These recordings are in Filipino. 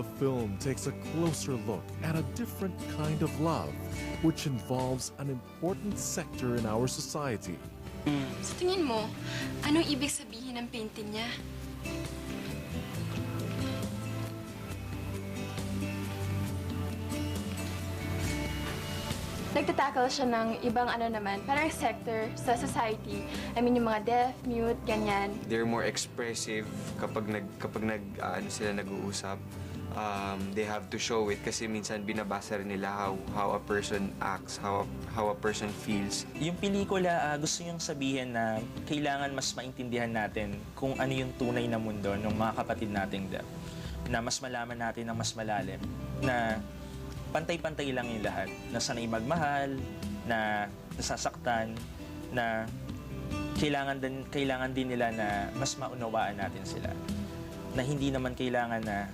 the film takes a closer look at a different kind of love, which involves an important sector in our society. Sa tingin mo, anong ibig sabihin ng painting niya? Nagtatakal siya ng ibang parang sector sa society. I mean, yung mga deaf, mute, ganyan. They're more expressive kapag sila nag-uusap. They have to show it kasi minsan binabasa rin nila how a person acts, how a person feels. Yung pelikula, gusto niyang sabihin na kailangan mas maintindihan natin kung ano yung tunay na mundo ng mga kapatid nating deaf. Na mas malaman natin ng mas malalim na pantay-pantay lang yung lahat. Na sanay magmahal, na nasasaktan, na kailangan din nila na mas maunawaan natin sila. Na hindi naman kailangan na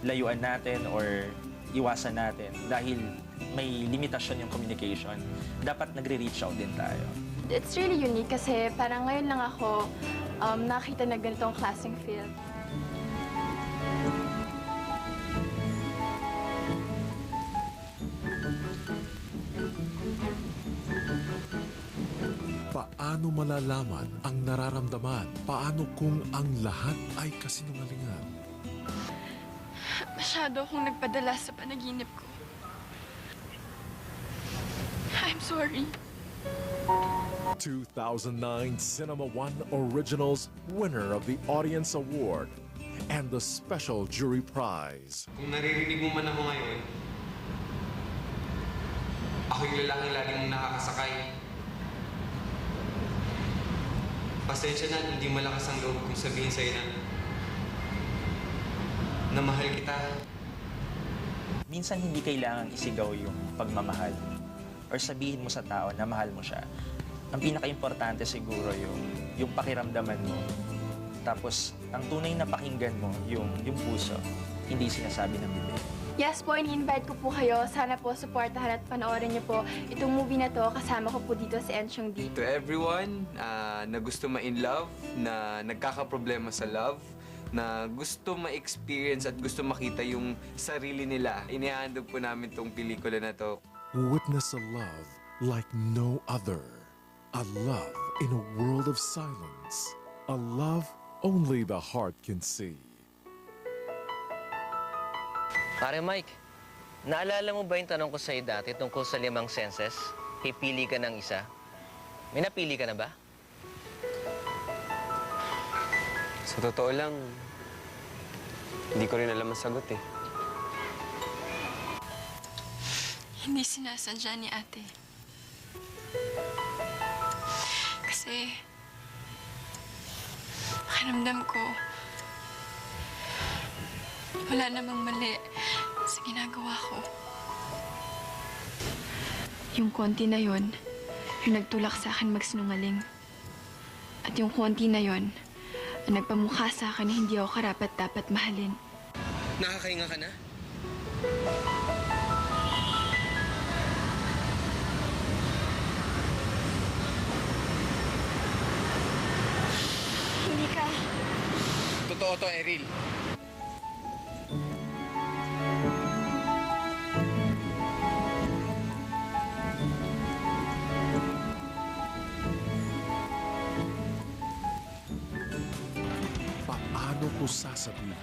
layuan natin or iwasan natin dahil may limitasyon yung communication. Dapat nagre-reach out din tayo. It's really unique kasi parang ngayon lang ako nakita na ganitong klaseng film. Paano malalaman ang nararamdaman? Paano kung ang lahat ay kasinungalingan? Masyado akong nagpadala sa panaginip ko. I'm sorry. 2009 Cinema One Originals winner of the Audience Award and the Special Jury Prize. Kung naririnig mo man ako ngayon, ako yung lalaking lagi mong nakakasakay. Pasensya na, hindi malakas ang loob kong sabihin sa'yo na mahal kita. Minsan hindi kailangang isigaw yung pagmamahal or sabihin mo sa tao na mahal mo siya. Ang pinaka-importante siguro yung pakiramdaman mo. Tapos, ang tunay na pakinggan mo, yung puso, hindi sinasabi ng bibig. Yes po, ini-invite ko po kayo. Sana po supportahan at panoorin niyo po itong movie na to. Kasama ko po dito si Enchong D. To everyone na gusto ma-in love, na nagkakaproblema sa love, na gusto ma-experience at gusto makita yung sarili nila, inihandog po namin tong pelikula na to. Witness a love like no other. A love in a world of silence. A love only the heart can see. Pare Mike, naalala mo ba yung tanong ko sa'yo dati tungkol sa 5 senses? Pipili ka ng isa. May napili ka na ba? Sa totoo lang, hindi ko rin alam ang sagot eh. Hindi sinasadya ni ate. Kasi, pakiramdam ko, wala namang mali sa ginagawa ko. Yung konti na yon, yung nagtulak sa akin magsinungaling. At yung konti na yon, ang nagpamukha sa akin na hindi ako karapat-dapat mahalin. Nakakahinga ka na? Hindi ka. Totoo to, Eril. Paano ko sasabihin